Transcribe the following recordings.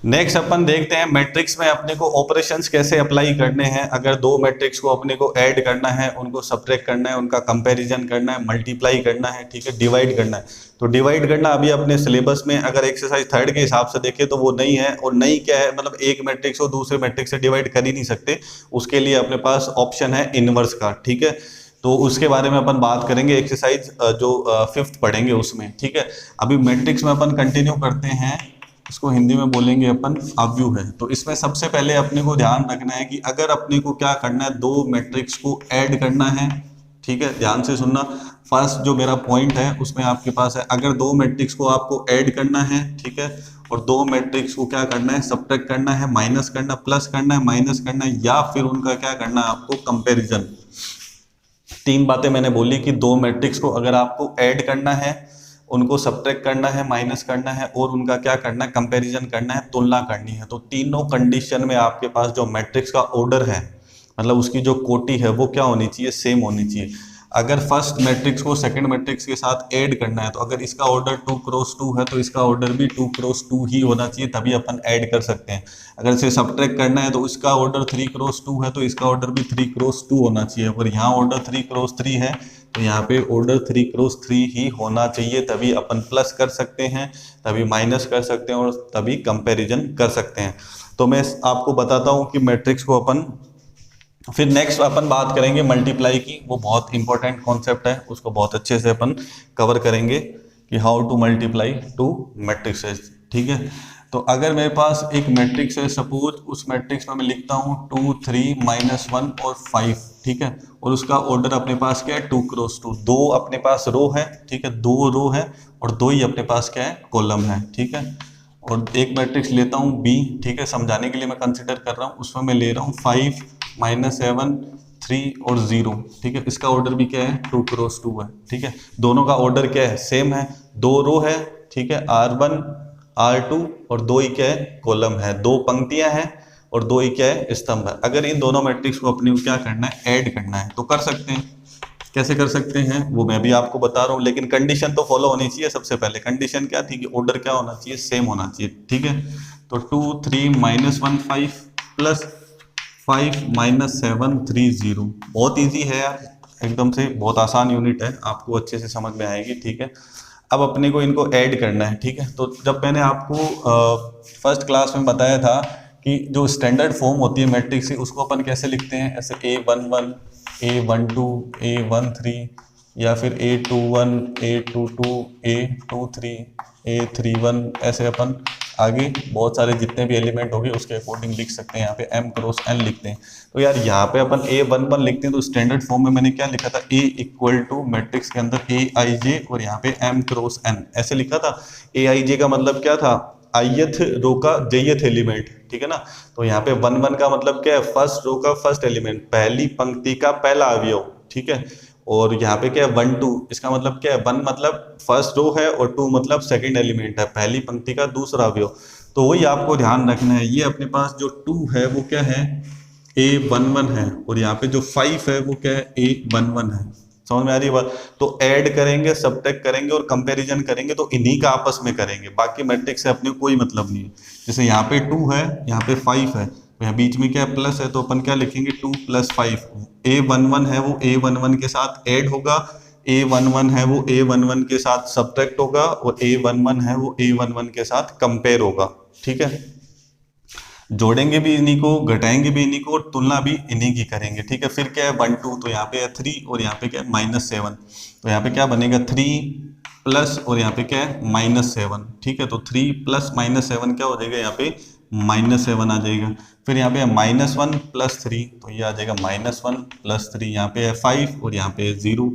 Next अपन देखते हैं matrix में अपने को ऑपरेशंस कैसे अप्लाई करने हैं। अगर दो मैट्रिक्स को अपने को ऐड करना है, उनको सब्ट्रैक्ट करना है, उनका कंपैरिजन करना है, मल्टीप्लाई करना है, ठीक है, डिवाइड करना है। तो डिवाइड करना अभी अपने सिलेबस में अगर एक्सरसाइज 3 के हिसाब से देखें तो वो नहीं है। और नहीं क्या है, मतलब एक मैट्रिक्स को दूसरे मैट्रिक्स से डिवाइड कर ही नहीं सकते, उसके लिए अपने पास ऑप्शन है इनवर्स का, ठीक है। तो उसके बारे में अपन बात करेंगे एक्सरसाइज जो 5th पढ़ेंगे उसमें, ठीक है। अभी मैट्रिक्स में अपन कंटिन्यू करते हैं, इसको हिंदी में बोलेंगे अपन अव्यू है। तो इसमें सबसे पहले अपने को ध्यान रखना है कि अगर अपने को क्या करना है, दो मैट्रिक्स को ऐड करना है, ठीक है, ध्यान से सुनना। फर्स्ट जो मेरा पॉइंट है उसमें आपके पास है, अगर दो मैट्रिक्स को आपको ऐड करना है, ठीक है, और दो मैट्रिक्स को क्या करना है, सब्ट्रैक्ट करना है, माइनस करना, प्लस करना है, माइनस करना है, या फिर उनका क्या करना है आपको, कंपैरिजन। तीन बातें मैंने बोली कि दो मैट्रिक्स को अगर आपको ऐड करना है, उनको सब्ट्रैक्ट करना है, माइनस करना है, और उनका क्या करना है, कंपैरिजन करना है, तुलना करनी है। तो तीनों कंडीशन में आपके पास जो मैट्रिक्स का ऑर्डर है, मतलब उसकी जो कोटि है वो क्या होनी चाहिए, सेम होनी चाहिए। अगर फर्स्ट मैट्रिक्स को सेकंड मैट्रिक्स के साथ ऐड करना है, तो अगर इसका ऑर्डर 2 क्रॉस 2 है तो इसका ऑर्डर भी 2 क्रॉस 2 ही होना चाहिए, तभी अपन ऐड कर सकते हैं। अगर इसे सब्ट्रैक्ट करना है तो इसका ऑर्डर 3 क्रॉस 2 है तो इसका ऑर्डर भी 3 क्रॉस 2 होना चाहिए। अगर यहाँ ऑर्डर 3 क्रॉस 3 है तो यहाँ पे ऑर्डर 3 क्रॉस 3 ही होना चाहिए, तभी अपन प्लस कर सकते हैं, तभी माइनस कर सकते हैं, और तभी कंपैरिजन कर सकते हैं। तो मैं आपको बताता हूँ कि मैट्रिक्स को अपन, फिर नेक्स्ट अपन बात करेंगे मल्टीप्लाई की। वो बहुत इंपॉर्टेंट कॉन्सेप्ट है, उसको बहुत अच्छे से अपन कवर करेंगे कि how to multiply two matrixes, ठीक है। तो अगर मेरे पास एक मैट्रिक्स है, सपोज उस मैट्रिक्स में मैं लिखता हूँ 2 3 -1 और 5, ठीक है, और उसका ऑर्डर अपने पास क्या है, 2 क्रॉस 2। दो अपने पास रो है, ठीक है, दो रो है, और दो ही अपने पास क्या है, कॉलम है, ठीक है। और एक मैट्रिक्स लेता हूँ बी, ठीक है, समझाने के लिए मैं कंसिडर कर रहा हूँ। उसमें मैं ले रहा हूँ 5 -7 3 और 0, ठीक है। इसका ऑर्डर भी क्या है, 2 क्रॉस 2 है, ठीक है। दोनों का ऑर्डर क्या है, सेम है। दो रो है, ठीक है, R1 R2, और दो ही क्या है, कॉलम है। दो पंक्तियां हैं और दो ही क्या है, स्तंभ है। अगर इन दोनों मैट्रिक्स को अपने को क्या करना है, ऐड करना है, तो कर सकते हैं। कैसे कर सकते हैं वो मैं भी आपको बता रहा हूँ, लेकिन कंडीशन तो फॉलो होनी चाहिए। सबसे पहले कंडीशन क्या थी कि ऑर्डर क्या होना चाहिए, सेम होना चाहिए, ठीक है। तो 2 3 -1 5 प्लस 5 -7 3 0। बहुत इजी है यार, एकदम से बहुत आसान यूनिट है, आपको अच्छे से समझ में आएगी, ठीक है। अब अपने को इनको ऐड करना है, ठीक है। तो जब मैंने आपको फर्स्ट क्लास में बताया था कि जो स्टैंडर्ड फॉर्म होती है मैट्रिक्स की, उसको अपन कैसे लिखते हैं, ऐसे A11 A12 A13, या फिर A21 A22 A23 A31, ऐसे अपन आगे बहुत सारे जितने भी एलिमेंट होंगे उसके अकॉर्डिंग लिख सकते हैं। यहाँ पे m क्रॉस n लिखते हैं। तो यार यहाँ पे अपन A11 लिखते हैं तो स्टैंडर्ड फॉर्म में मैंने क्या लिखा था, A इक्वल टू मैट्रिक्स के अंदर Aij और यहाँ पे m क्रॉस n ऐसे लिखा था। Aij का मतलब क्या था, ith रो का jth एलिमेंट, ठीक है ना। तो यहाँ पे 1 1 का मतलब क्या है, फर्स्ट रो का फर्स्ट एलिमेंट, पहली पंक्ति का पहला अवयव, ठीक है। और यहाँ पे क्या है 1 2, इसका मतलब क्या है, 1 मतलब फर्स्ट रो है और 2 मतलब सेकंड एलिमेंट है, पहली पंक्ति का दूसरा अवयव। तो वही आपको ध्यान रखना है। ये अपने पास जो 2 है वो क्या है, A11 है, और यहाँ पे जो 5 है वो क्या है, A11 है। समझ में आ रही है बात। तो ऐड करेंगे, सब्ट्रैक्ट करेंगे और कंपैरिजन करेंगे तो इन्हीं का आपस में करेंगे, बाकी मैट्रिक्स से अपने कोई मतलब नहीं है। जैसे यहाँ पे 2 है, यहाँ पे 5 है, तो यहाँ बीच में क्या है, प्लस है, तो अपन क्या लिखेंगे, 2 + 5। A11 है वो A11 के साथ ऐड होगा, A11 है वो A11 के साथ सब्ट्रैक्ट होगा, और A11 है वो A11 के साथ कंपेयर होगा, ठीक है। जोड़ेंगे भी इन्हीं को, घटाएंगे भी इन्हीं को, और तुलना भी इन्हीं की करेंगे, ठीक है। फिर क्या है 1 2, तो यहाँ पे है 3 और यहाँ पे क्या है -7, तो यहाँ पे क्या बनेगा 3 प्लस और यहाँ पे क्या है -7, ठीक है। तो 3 + -7 क्या हो जाएगा, यहाँ पे -7 आ जाएगा। फिर यहाँ पे है -1 + 3, तो ये आ जाएगा -1 + 3, यहाँ पे है 5 और यहाँ पे है 0,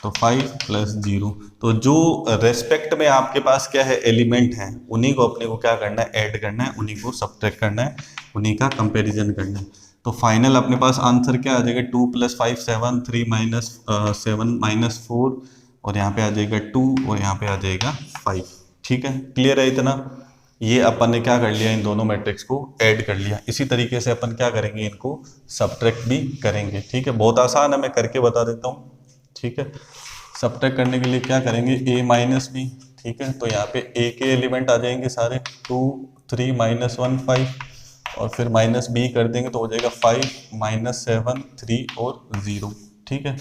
तो 5 + 0। तो जो रेस्पेक्ट में आपके पास क्या है एलिमेंट है, उन्हीं को अपने को क्या करना है, ऐड करना है, उन्हीं को सब्ट्रैक्ट करना है, उन्हीं का कंपैरिजन करना है। तो फाइनल अपने पास आंसर क्या आ जाएगा, 2 + 5 7 3 -7 -4, और यहाँ पे आ जाएगा 2 और यहाँ पे आ जाएगा 5, ठीक है। क्लियर है इतना। ये अपन ने क्या कर लिया, इन दोनों मैट्रिक्स को ऐड कर लिया। इसी तरीके से अपन क्या करेंगे, इनको सब्ट्रैक्ट भी करेंगे, ठीक है। बहुत आसान है, मैं करके बता देता हूँ, ठीक है। सब्ट्रैक्ट करने के लिए क्या करेंगे, a माइनस बी, ठीक है। तो यहाँ पे a के एलिमेंट आ जाएंगे सारे 2 3 -1 5, और फिर माइनस बी कर देंगे तो हो जाएगा 5 -7 3 और 0, ठीक है।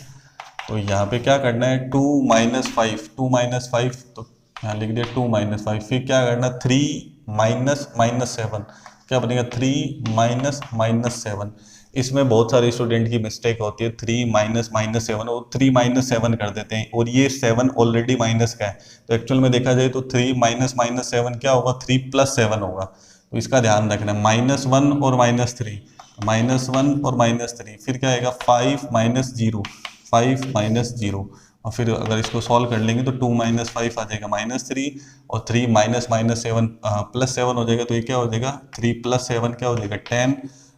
तो यहाँ पे क्या करना है 2 -5, 2 -5 तो यहाँ लिख दिया 2 -5, फिर क्या करना 3 -7, क्या बनेगा 3 -7। इसमें बहुत सारे स्टूडेंट की मिस्टेक होती है, 3 -7 और 3 -7 कर देते हैं, और ये 7 ऑलरेडी माइनस का है। तो एक्चुअल में देखा जाए तो 3 -7 क्या होगा, 3 + 7 होगा। तो इसका ध्यान रखना, -1 और -3, -1 और -3, फिर क्या आएगा 5 -0, 5 -0, और फिर अगर इसको सॉल्व कर लेंगे तो 2 - 5 आ जाएगा -3, और 3 -7 +7 हो जाएगा, तो ये क्या हो जाएगा 3 + 7 क्या हो जाएगा 10,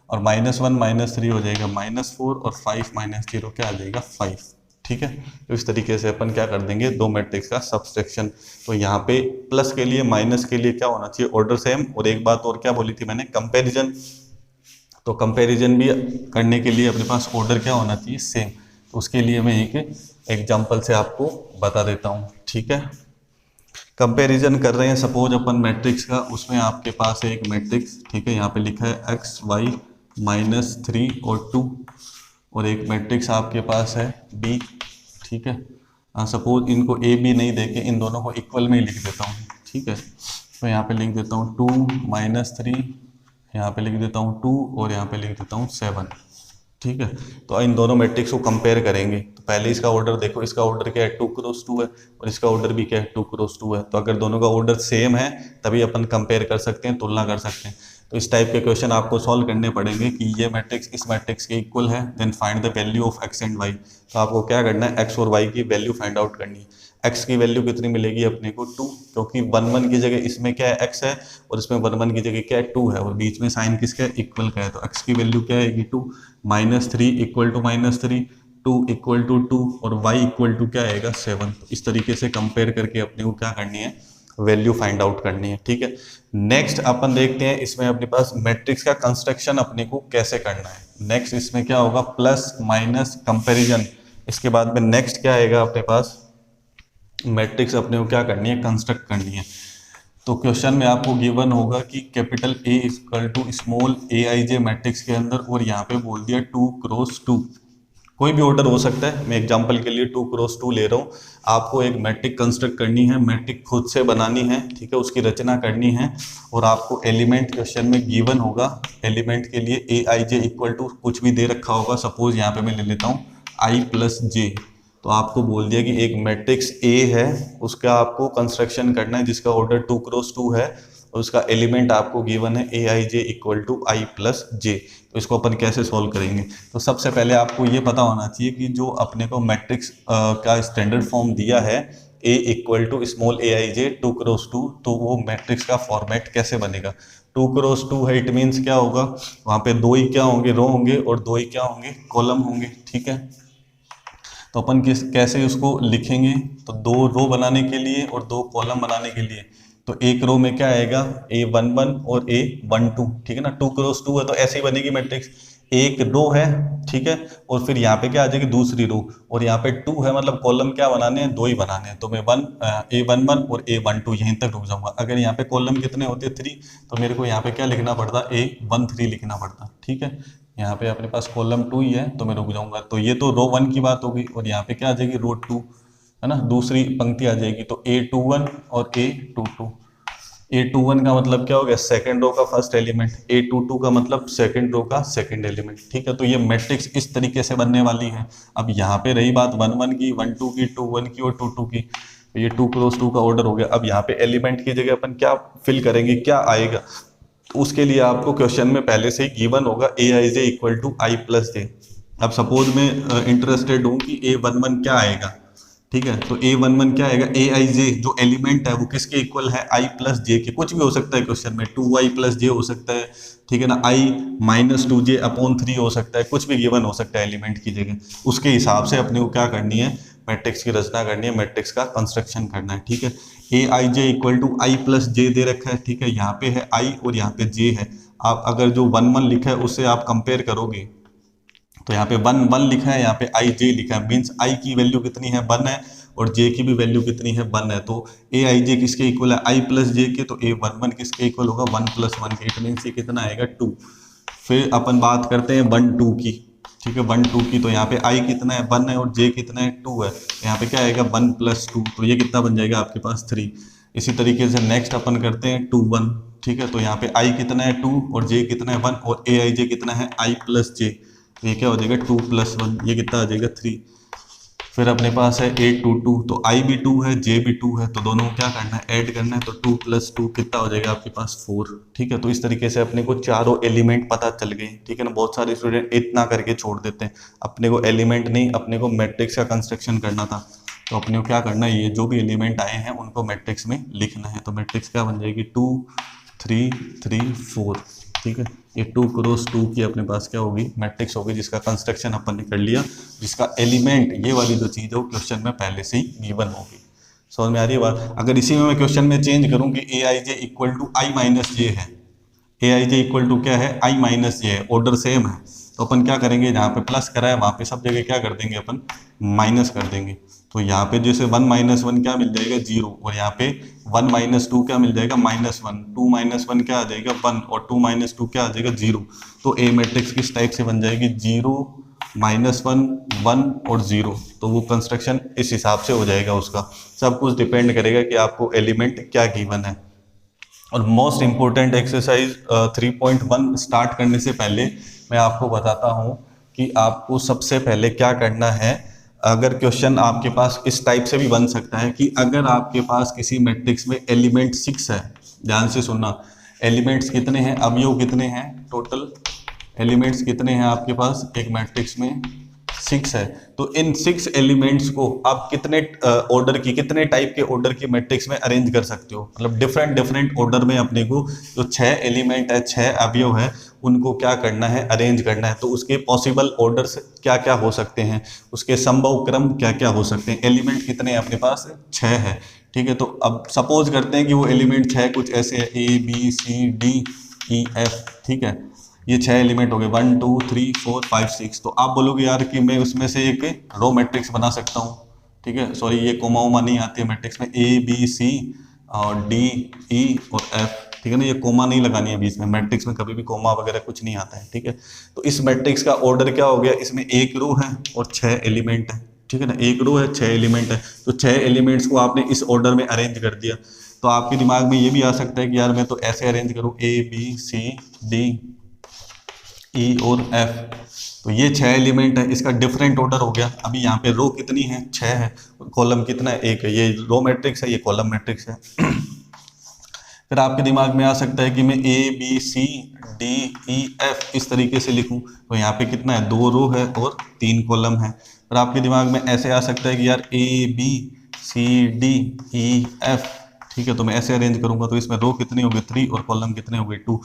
और -1 -3 हो जाएगा -4, और 5 -0 क्या आ जाएगा 5, ठीक है। तो इस तरीके से अपन क्या कर देंगे, दो मैट्रिक्स का सब्सट्रैक्शन। तो यहाँ पे प्लस के लिए माइनस के लिए क्या होना चाहिए, ऑर्डर सेम। और एक बात और क्या बोली थी मैंने, कंपैरिजन। तो कंपैरिजन भी करने के लिए अपने पास ऑर्डर क्या होना चाहिए, सेम। तो उसके लिए मैं एक एग्जांपल से आपको बता देता हूँ, ठीक है। कंपैरिजन कर रहे हैं सपोज अपन मैट्रिक्स का, उसमें आपके पास है एक मैट्रिक्स, ठीक है। यहाँ पे लिखा है x y -3 और 2, और एक मैट्रिक्स आपके पास है b, ठीक है। सपोज इनको a b नहीं देके इन दोनों को इक्वल में ही लिख देता हूँ, ठीक है। तो यहाँ पे लिख देता हूँ 2 - 3, यहाँ पे लिख देता हूँ 2, और यहाँ पे लिख देता हूँ 7, ठीक है। तो इन दोनों मैट्रिक्स को कंपेयर करेंगे। तो पहले इसका ऑर्डर देखो, इसका ऑर्डर क्या है 2 × 2 है, और इसका ऑर्डर भी क्या है 2 × 2 है। तो अगर दोनों का ऑर्डर सेम है तभी अपन कंपेयर कर सकते हैं, तुलना कर सकते हैं। तो इस टाइप के क्वेश्चन आपको सॉल्व करने पड़ेंगे कि ये मैट्रिक्स इस मैट्रिक्स के इक्वल है, then find the value of x and y। तो आपको क्या करना है, x और y की वैल्यू फाइंड आउट करनी है। x की वैल्यू कितनी मिलेगी अपने को 2, क्योंकि 1 1 की जगह इसमें क्या है x है, और इसमें 1 1 की जगह क्या है 2 है, और बीच में साइन किसका है, इक्वल का है। तो x की वैल्यू क्या आएगी 2, -3 = -3, 2 = 2, और y = क्या आएगा 7। तो इस तरीके से कंपेयर करके अपने को क्या करनी है, वैल्यू फाइंड आउट करनी है, ठीक है। नेक्स्ट अपन देखते हैं इसमें अपने पास मैट्रिक्स का कंस्ट्रक्शन अपने को कैसे करना है। नेक्स्ट इसमें क्या होगा, प्लस माइनस कंपैरिजन। इसके बाद में नेक्स्ट क्या आएगा अपने पास, मैट्रिक्स अपने को क्या करनी है, कंस्ट्रक्ट करनी है। तो क्वेश्चन में आपको गिवन होगा कि capital A = small aij matrix के अंदर, और यहाँ पे बोल दिया 2 × 2, कोई भी ऑर्डर हो सकता है। मैं एग्जांपल के लिए 2 × 2 ले रहा हूँ। आपको एक मैट्रिक कंस्ट्रक्ट करनी है, मैट्रिक खुद से बनानी है, ठीक है, उसकी रचना करनी है, और आपको एलिमेंट क्वेश्चन में गिवन होगा। एलिमेंट के लिए aij = कुछ भी दे रखा होगा, सपोज यहाँ पे मैं ले लेता हूँ i + j। तो आपको बोल दिया कि एक मैट्रिक्स A है, उसका आपको कंस्ट्रक्शन करना है जिसका ऑर्डर 2 × 2 है, और उसका एलिमेंट आपको गिवन है aij = i + j। तो इसको अपन कैसे सॉल्व करेंगे, तो सबसे पहले आपको ये पता होना चाहिए कि जो अपने को मैट्रिक्स का स्टैंडर्ड फॉर्म दिया है A = स्मॉल aij 2 × 2, तो वो मैट्रिक्स का फॉर्मेट कैसे बनेगा। 2 × 2 है, इट मीन्स क्या होगा, वहाँ पे 2 ही क्या होंगे, रो होंगे, और 2 ही क्या होंगे, कॉलम होंगे, ठीक है। तो अपन कैसे उसको लिखेंगे, तो 2 रो बनाने के लिए और 2 कॉलम बनाने के लिए, तो एक रो में क्या आएगा A11 और A12, ठीक है ना। 2 × 2 है तो ऐसे ही बनेगी मैट्रिक्स, एक रो है, ठीक है, और फिर यहाँ पे क्या आ जाएगी दूसरी रो, और यहाँ पे 2 है, मतलब कॉलम क्या बनाने हैं, 2 ही बनाने हैं। तो मैं A11 और A12 यहीं तक रुक जाऊंगा। अगर यहाँ पे कॉलम कितने होते 3, तो मेरे को यहाँ पे क्या लिखना पड़ता, A13 लिखना पड़ता, ठीक है। यहाँ पे अपने पास कॉलम 2 ही है तो मैं रुक जाऊंगा। तो ये तो रो 1 की बात होगी, और यहाँ पे क्या आ जाएगी रो 2, है ना, दूसरी पंक्ति आ जाएगी। तो A21 और A22, A21 का मतलब क्या हो गया, सेकंड रो का फर्स्ट एलिमेंट, A22 का मतलब सेकंड रो का सेकंड एलिमेंट, ठीक है। तो ये मैट्रिक्स इस तरीके से बनने वाली है। अब यहाँ पे रही बात 1 1 की, 1 2 की, 2 1 की और 2 2 की, तो ये 2 × 2 का ऑर्डर हो गया। अब यहाँ पे एलिमेंट की जगह अपन क्या फिल करेंगे, क्या आएगा, तो उसके लिए आपको क्वेश्चन में पहले से ही गिवन होगा aij = i + j। अब सपोज मैं इंटरेस्टेड हूँ कि A11 क्या आएगा, ठीक है। तो A11 क्या आएगा, aij जो एलिमेंट है वो किसके इक्वल है, i + j के। कुछ भी हो सकता है क्वेश्चन में, 2i + j हो सकता है, ठीक है ना, i - 2j/3 हो सकता है, कुछ भी गिवन हो सकता है एलिमेंट की जगह। उसके हिसाब से अपने को क्या करनी है, मैट्रिक्स की रचना करनी है, मैट्रिक्स का कंस्ट्रक्शन करना है, ठीक है। aij = i + j दे रखा है, ठीक है। यहाँ पे है i और यहाँ पे j है। आप अगर जो 1 1 लिखा है उससे आप कंपेयर करोगे, तो यहाँ पे 1 1 लिखा है, यहाँ पे i j लिखा है, मीन्स i की वैल्यू कितनी है 1 है, और जे की भी वैल्यू कितनी है 1 है, तो ए आई जे किसके इक्वल है आई प्लस जे के, तो ए 1 1 किसके इक्वल होगा 1 + 1 के, इट मीन्स ये कितना आएगा 2। फिर अपन बात करते हैं 1 2 की, ठीक है 1 2 की, तो यहाँ पे आई कितना है 1 है और जे कितना है 2 है, यहाँ पे क्या आएगा 1 + 2, तो ये कितना बन जाएगा आपके पास 3। इसी तरीके से नेक्स्ट अपन करते हैं 2 1, ठीक है, तो यहाँ पे आई कितना है 2 और जे कितना है 1 और ए आई जे कितना है आई प्लस जे, तो ये क्या हो जाएगा 2 + 1, ये कितना आ जाएगा 3। फिर अपने पास है 8 2 2, तो आई भी 2 है जे भी 2 है, तो दोनों को क्या करना है ऐड करना है, तो 2 + 2 कितना हो जाएगा आपके पास 4, ठीक है। तो इस तरीके से अपने को चारों एलिमेंट पता चल गए, ठीक है ना। बहुत सारे स्टूडेंट इतना करके छोड़ देते हैं, अपने को एलिमेंट नहीं, अपने को मैट्रिक्स का कंस्ट्रक्शन करना था, तो अपने को क्या करना है ये जो भी एलिमेंट आए हैं उनको मैट्रिक्स में लिखना है। तो मैट्रिक्स क्या बन जाएगी 2 3 3 4, ठीक है। ये 2 × 2 की अपने पास क्या होगी मैट्रिक्स होगी, जिसका कंस्ट्रक्शन अपन ने कर लिया, जिसका एलिमेंट ये वाली जो चीज़ है वो क्वेश्चन में पहले से ही गिवन होगी। समझ में आ रही है बात। अगर इसी में मैं क्वेश्चन में चेंज करूँ कि ए आई J equal to I minus जे है, ए आई जे इक्वल टू क्या है आई माइनस जे है, ऑर्डर सेम है, तो अपन क्या करेंगे जहाँ पे प्लस करा है वहाँ पे सब जगह क्या कर देंगे अपन माइनस कर देंगे। तो यहाँ पे जैसे 1 - 1 क्या मिल जाएगा 0, और यहाँ पे 1 - 2 क्या मिल जाएगा -1, 2 - 1 क्या आ जाएगा 1 और 2 - 2 क्या आ जाएगा 0। तो ए मैट्रिक्स किस टाइप से बन जाएगी 0 -1 1 और 0, तो वो कंस्ट्रक्शन इस हिसाब से हो जाएगा उसका। सब कुछ डिपेंड करेगा कि आपको एलिमेंट क्या गिवन है। और मोस्ट इंपॉर्टेंट एक्सरसाइज 3.1 स्टार्ट करने से पहले मैं आपको बताता हूँ कि आपको सबसे पहले क्या करना है। अगर क्वेश्चन आपके पास इस टाइप से भी बन सकता है कि अगर आपके पास किसी मैट्रिक्स में एलिमेंट 6 है, ध्यान से सुनना, एलिमेंट्स कितने हैं, अवयव कितने हैं, टोटल एलिमेंट्स कितने हैं आपके पास एक मैट्रिक्स में 6 है, तो इन 6 एलिमेंट्स को आप कितने ऑर्डर की कितने टाइप के ऑर्डर की मैट्रिक्स में अरेंज कर सकते हो, मतलब डिफरेंट ऑर्डर में अपने को जो 6 एलिमेंट है 6 अवयव है उनको क्या करना है अरेंज करना है। तो उसके पॉसिबल ऑर्डर्स क्या क्या हो सकते हैं, उसके संभव क्रम क्या क्या हो सकते हैं। एलिमेंट कितने हैं अपने पास 6 है, ठीक है। तो अब सपोज करते हैं कि वो एलिमेंट 6 कुछ ऐसे है ABCDEF, ठीक है, ये 6 एलिमेंट हो गए 1 2 3 4 5 6। तो आप बोलोगे यार कि मैं उसमें से एक रो मैट्रिक्स बना सकता हूँ, ठीक है, सॉरी ये कोमा वोमा नहीं आती है मैट्रिक्स में, ABC और DE और F, ठीक है ना, ये कोमा नहीं लगानी है बीच में, मैट्रिक्स में कभी भी कोमा वगैरह कुछ नहीं आता है, ठीक है। तो इस मैट्रिक्स का ऑर्डर क्या हो गया, इसमें एक रो है और 6 एलिमेंट है, ठीक है ना, एक रो है 6 एलिमेंट है, तो 6 एलिमेंट्स को आपने इस ऑर्डर में अरेंज कर दिया। तो आपके दिमाग में ये भी आ सकता है कि यार मैं तो ऐसे अरेंज करूँ ABCD E और F, तो ये 6 एलिमेंट है, इसका डिफरेंट ऑर्डर हो गया। अभी यहाँ पे रो कितनी है 6 है, कॉलम कितना है एक है, ये रो मैट्रिक्स है ये कॉलम मैट्रिक्स है। फिर आपके दिमाग में आ सकता है कि मैं ABCDEF इस तरीके से लिखूं, तो यहाँ पे कितना है 2 रो है और 3 कॉलम है। फिर आपके दिमाग में ऐसे आ सकता है कि यार ABCDEF, ठीक है, तो मैं ऐसे अरेंज करूंगा, तो इसमें रो कितनी होगी 3 और कॉलम कितने हो गए 2।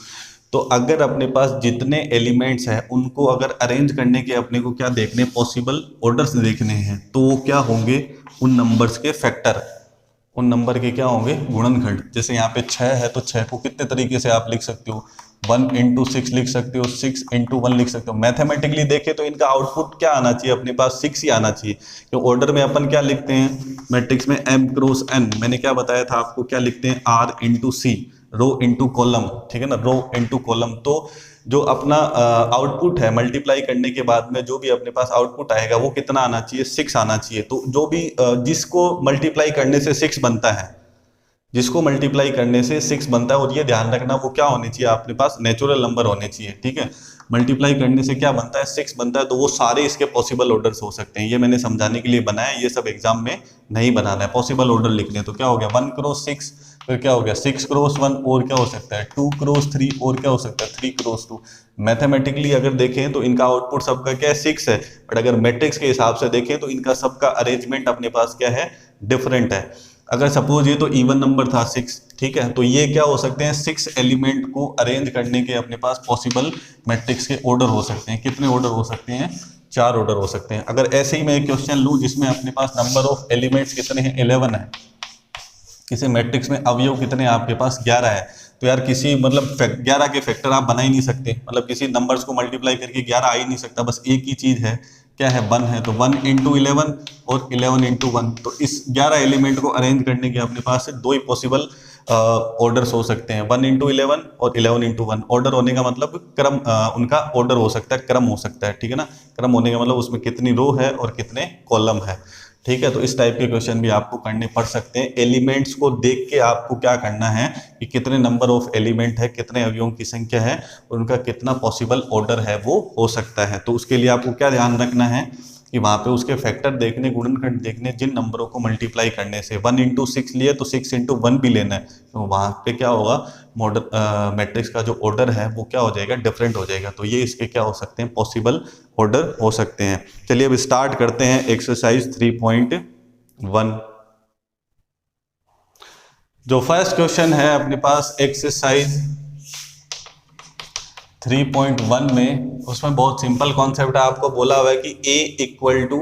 तो अगर अपने पास जितने एलिमेंट्स हैं उनको अगर अरेंज करने के अपने को क्या देखने पॉसिबल ऑर्डर्स देखने हैं, तो वो क्या होंगे उन नंबर्स के फैक्टर, उन नंबर के क्या होंगे गुणनखंड। जैसे यहाँ पे 6 है तो 6 को कितने तरीके से आप लिख सकते हो, 1 × 6 लिख सकते हो, 6 × 1 लिख सकते हो। मैथमेटिकली देखें तो इनका आउटपुट क्या आना चाहिए अपने पास 6 ही आना चाहिए। तो ऑर्डर में अपन क्या लिखते हैं मैट्रिक्स में M × N, मैंने क्या बताया था आपको, क्या लिखते हैं R × C, rho into column, ठीक है ना, रो इंटू कॉलम। तो जो अपना आउटपुट है मल्टीप्लाई करने के बाद में जो भी अपने पास आउटपुट आएगा वो कितना आना चाहिए 6 आना चाहिए। तो जो भी जिसको मल्टीप्लाई करने से 6 बनता है, जिसको मल्टीप्लाई करने से 6 बनता है, और ये ध्यान रखना वो क्या होने चाहिए अपने पास नेचुरल नंबर होने चाहिए, ठीक है। मल्टीप्लाई करने से क्या बनता है 6 बनता है, तो वो सारे इसके पॉसिबल ऑर्डर्स हो सकते हैं। ये मैंने समझाने के लिए बनाया, ये सब एग्जाम में नहीं बनाना है, पॉसिबल ऑर्डर लिखने। तो क्या हो गया 1 × 6, फिर क्या हो गया 6 × 1 और क्या हो सकता है 2 × 3 और क्या हो सकता है 3 × 2। मैथमेटिकली अगर देखें तो इनका आउटपुट सबका क्या है 6 है, बट अगर मैट्रिक्स के हिसाब से देखें तो इनका सबका अरेंजमेंट अपने पास क्या है डिफरेंट है। अगर सपोज ये तो इवन नंबर था 6, ठीक है, तो ये क्या हो सकते हैं 6 एलिमेंट को अरेंज करने के अपने पास पॉसिबल मैट्रिक्स के ऑर्डर हो सकते हैं। कितने ऑर्डर हो सकते हैं 4 ऑर्डर हो सकते हैं। अगर ऐसे ही मैं एक क्वेश्चन लूँ जिसमें अपने पास नंबर ऑफ एलिमेंट्स कितने हैं 11 है, किसी मैट्रिक्स में अवयव कितने आपके पास 11 है, तो यार किसी मतलब 11 के फैक्टर आप बना ही नहीं सकते, मतलब किसी नंबर्स को मल्टीप्लाई करके 11 आ ही नहीं सकता। बस एक ही चीज़ है क्या है 1 है, तो 1 इंटू 11 और 11 इंटू 1, तो इस 11 एलिमेंट को अरेंज करने के अपने पास से दो ही पॉसिबल ऑर्डर्स हो सकते हैं, 1 इंटू 11 और 11 इंटू 1। ऑर्डर होने का मतलब क्रम, उनका ऑर्डर हो सकता है, क्रम हो सकता है, ठीक है ना। क्रम होने का मतलब उसमें कितनी रो है और कितने कॉलम है, ठीक है। तो इस टाइप के क्वेश्चन भी आपको करने पड़ सकते हैं। एलिमेंट्स को देख के आपको क्या करना है कि कितने नंबर ऑफ एलिमेंट है, कितने अवयवों की संख्या है और उनका कितना पॉसिबल ऑर्डर है वो हो सकता है। तो उसके लिए आपको क्या ध्यान रखना है कि वहां पे उसके फैक्टर देखने, गुणनखंड देखने, जिन नंबरों को मल्टीप्लाई करने से 1 इंटू 6 लिए तो 6 इंटू 1 भी लेना है, तो वहां पे क्या होगा, मॉडल मैट्रिक्स का जो ऑर्डर है वो क्या हो जाएगा, डिफरेंट हो जाएगा। तो ये इसके क्या हो सकते हैं, पॉसिबल ऑर्डर हो सकते हैं। चलिए अब स्टार्ट करते हैं एक्सरसाइज 3.1। जो फर्स्ट क्वेश्चन है अपने पास एक्सरसाइज 3.1 में, उसमें बहुत सिंपल कॉन्सेप्ट है। आपको बोला हुआ है कि A equal to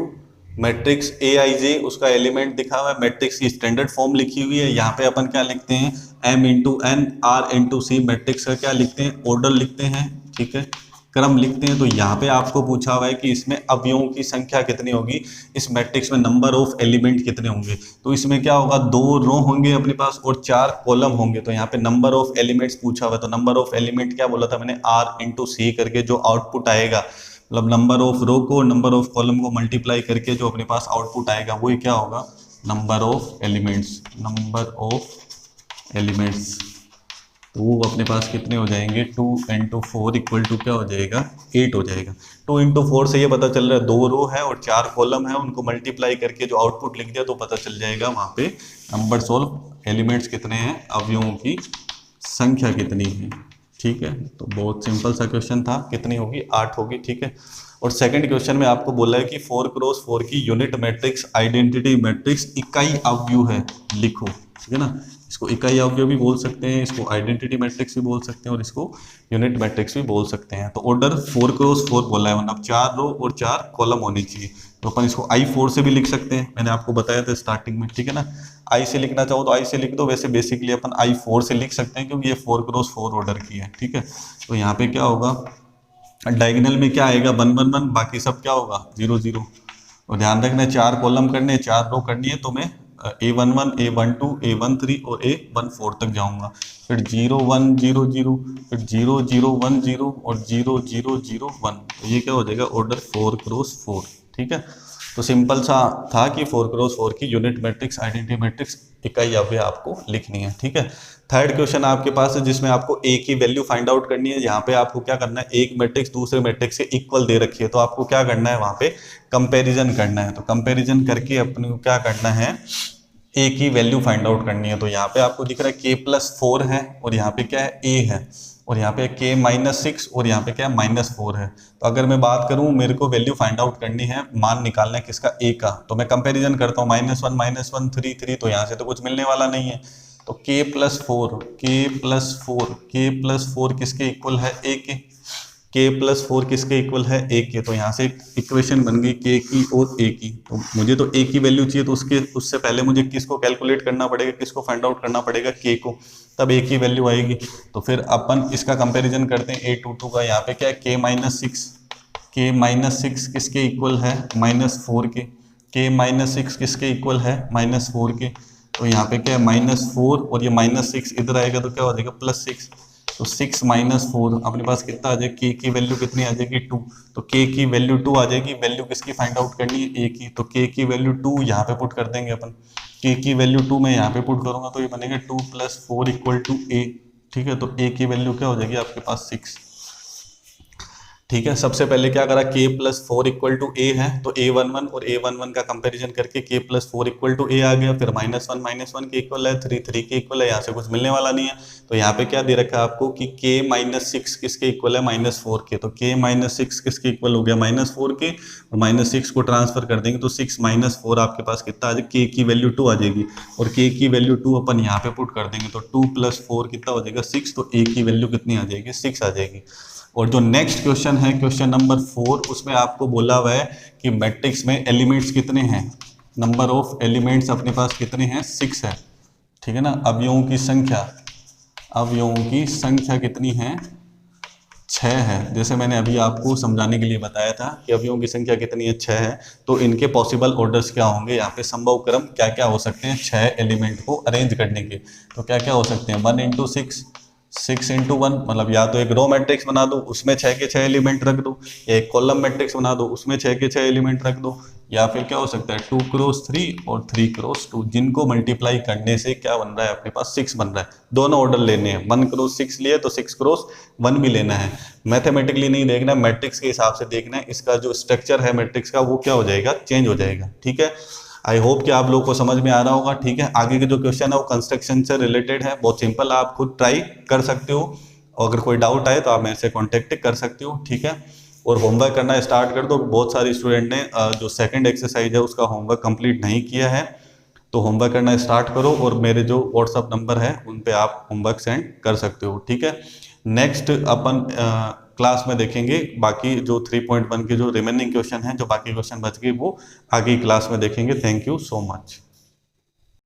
matrix AIJ, उसका एलिमेंट दिखा हुआ है, मैट्रिक्स की स्टैंडर्ड फॉर्म लिखी हुई है। यहाँ पे अपन क्या लिखते हैं, M into N R into C, matrix का क्या लिखते हैं, ऑर्डर लिखते हैं, ठीक है, क्रम लिखते हैं। तो यहाँ पे आपको पूछा हुआ है कि इसमें अवयवों की संख्या कितनी होगी, इस मैट्रिक्स में नंबर ऑफ एलिमेंट कितने होंगे। तो इसमें क्या होगा, 2 रो होंगे अपने पास और 4 कॉलम होंगे। तो यहाँ पे नंबर ऑफ एलिमेंट्स पूछा हुआ है, तो नंबर ऑफ एलिमेंट क्या बोला था मैंने, R इंटू C करके जो आउटपुट आएगा, मतलब नंबर ऑफ रो को नंबर ऑफ कॉलम को मल्टीप्लाई करके जो अपने पास आउटपुट आएगा वही क्या होगा, number of elements. Number of elements तो वो अपने पास कितने हो जाएंगे, 2 इंटू 4 इक्वल टू क्या हो जाएगा, 8 हो जाएगा। 2 इंटू 4 से ये पता चल रहा है 2 रो है और 4 कॉलम है, उनको मल्टीप्लाई करके जो आउटपुट लिख दिया तो पता चल जाएगा वहाँ पे नंबर्स ऑफ एलिमेंट्स कितने हैं, अवयवों की संख्या कितनी है, ठीक है। तो बहुत सिंपल सा क्वेश्चन था, कितनी होगी, 8 होगी, ठीक है। और सेकंड क्वेश्चन में आपको बोला है कि 4x4 की यूनिट मैट्रिक्स आइडेंटिटी मैट्रिक्स इकाई अवयव है, लिखो, ठीक है ना। इसको इकाई अवयव भी बोल सकते हैं, इसको आइडेंटिटी मैट्रिक्स भी बोल सकते हैं और इसको यूनिट मैट्रिक्स भी बोल सकते हैं। तो ऑर्डर 4x4 बोला है, मतलब 4 रो और 4 कॉलम होनी चाहिए। तो अपन इसको I4 से भी लिख सकते हैं, मैंने आपको बताया था स्टार्टिंग में, ठीक है ना। I से लिखना चाहो तो I से लिख दो, वैसे बेसिकली अपन I4 से लिख सकते हैं क्योंकि ये 4x4 ऑर्डर की है, ठीक है। तो यहाँ पे क्या होगा, डायगोनल में क्या आएगा, 1 1 1, बाकी सब क्या होगा 0 0। और ध्यान रखना 4 कॉलम करने, 4 रो करनी है, तो मैं A11 A12 A13 और A14 तक जाऊंगा, फिर 0 1 0 0, फिर 0 0 1 0 और 0 0 0 1। तो ये क्या हो जाएगा, ऑर्डर 4x4, ठीक है। तो सिंपल सा था कि 4x4 की यूनिट मैट्रिक्स आइडेंटिटी मैट्रिक्स इकाई अवयव आपको लिखनी है, ठीक है। थर्ड क्वेश्चन आपके पास है जिसमें आपको A की वैल्यू फाइंड आउट करनी है। यहाँ पे आपको क्या करना है, एक मैट्रिक्स दूसरे मैट्रिक्स से इक्वल दे रखी है, तो आपको क्या करना है, वहाँ पे कंपैरिजन करना है। तो कंपैरिजन करके अपने को क्या करना है, A की वैल्यू फाइंड आउट करनी है। तो यहाँ पे आपको दिख रहा है K+4 है और यहाँ पे क्या है, A है, और यहाँ पे K-6 और यहाँ पे क्या है, -4 है। तो अगर मैं बात करूँ, मेरे को वैल्यू फाइंड आउट करनी है, मान निकालना है किसका, A का, तो मैं कंपैरिजन करता हूँ, -1 3 3, तो यहाँ से तो कुछ मिलने वाला नहीं है। तो K+4 किसके इक्वल है, A के, K+4 किसके इक्वल है, A के। तो यहाँ से एक इक्वेशन बन गई K की और A की। तो मुझे तो A की वैल्यू चाहिए, तो उससे पहले मुझे किसको कैलकुलेट करना पड़ेगा, किसको फाइंड आउट करना पड़ेगा, K को, तब A की वैल्यू आएगी। तो फिर अपन इसका कंपैरिजन करते हैं A22 का। यहाँ पे क्या है, K-6 किसके इक्वल है, -4 के। K-6 किसके इक्वल है, -4 के। तो यहाँ पे क्या है, -4 और ये -6 इधर आएगा तो क्या हो जाएगा, +6। तो 6 - 4 अपने पास कितना आ जाएगा, K की वैल्यू कितनी आ जाएगी, 2। तो K की वैल्यू 2 आ जाएगी। वैल्यू किसकी फाइंड आउट करनी है, A की। तो K की वैल्यू 2 यहाँ पे पुट कर देंगे अपन। K की वैल्यू 2 मैं यहाँ पे पुट करूंगा तो ये बनेगा 2 + 4 = A, ठीक है। तो A की वैल्यू क्या हो जाएगी आपके पास, 6, ठीक है। सबसे पहले क्या करा, K+4 = A है, तो A11 और A11 का कंपैरिजन करके K+4 = A आ गया। फिर -1 के इक्वल है, 3 3 के इक्वल है, यहाँ से कुछ मिलने वाला नहीं है। तो यहाँ पे क्या दे रखा है आपको कि K-6 किसके इक्वल है, -4 के। तो K-6 किसके इक्वल हो गया, -4 के, और -6 को ट्रांसफर कर देंगे तो 6 - 4 आपके पास कितना आ जाएगा, K की वैल्यू 2 आ जाएगी। और K की वैल्यू 2 अपन यहाँ पे पुट कर देंगे तो 2 + 4 कितना हो जाएगा, 6। तो A की वैल्यू कितनी आ जाएगी, 6 आ जाएगी। और जो नेक्स्ट क्वेश्चन है, क्वेश्चन नंबर 4, उसमें आपको बोला हुआ है कि मैट्रिक्स में एलिमेंट्स कितने हैं, नंबर ऑफ एलिमेंट्स अपने पास कितने हैं, 6 है, ठीक है ना। अवयवों की संख्या कितनी है, छः है, जैसे मैंने अभी आपको समझाने के लिए बताया था कि अवयवों की संख्या कितनी है, छः है, तो इनके पॉसिबल ऑर्डर्स क्या होंगे, यहाँ पे संभव क्रम क्या क्या हो सकते हैं छः एलिमेंट को अरेंज करने के। तो क्या क्या हो सकते हैं, 1 × 6, 6 × 1, मतलब या तो एक रो मैट्रिक्स बना दो उसमें छः के छः एलिमेंट रख दो, या एक कॉलम मैट्रिक्स बना दो उसमें छः के छः एलिमेंट रख दो, या फिर क्या हो सकता है 2 × 3 और 3 × 2, जिनको मल्टीप्लाई करने से क्या बन रहा है अपने पास 6 बन रहा है। दोनों ऑर्डर लेने हैं, 1 × 6 लिए तो 6 × 1 भी लेना है। मैथमेटिकली नहीं देखना है, मैट्रिक्स के हिसाब से देखना है, इसका जो स्ट्रक्चर है मैट्रिक्स का वो क्या हो जाएगा, चेंज हो जाएगा। ठीक है, आई होप कि आप लोग को समझ में आ रहा होगा। ठीक है, आगे के जो क्वेश्चन है वो कंस्ट्रक्शन से रिलेटेड है, बहुत सिंपल, आप खुद ट्राई कर सकते हो, और अगर कोई डाउट आए तो आप मेरे से कॉन्टेक्ट कर सकते हो। ठीक है, और होमवर्क करना स्टार्ट कर दो। बहुत सारे स्टूडेंट ने जो सेकंड एक्सरसाइज है उसका होमवर्क कंप्लीट नहीं किया है, तो होमवर्क करना स्टार्ट करो, और मेरे जो व्हाट्सअप नंबर है उन पे आप होमवर्क सेंड कर सकते हो। ठीक है, नेक्स्ट अपन क्लास में देखेंगे बाकी जो 3.1 के जो रिमेनिंग क्वेश्चन हैं, जो बाकी क्वेश्चन बच गए वो आगे क्लास में देखेंगे। Thank you so much.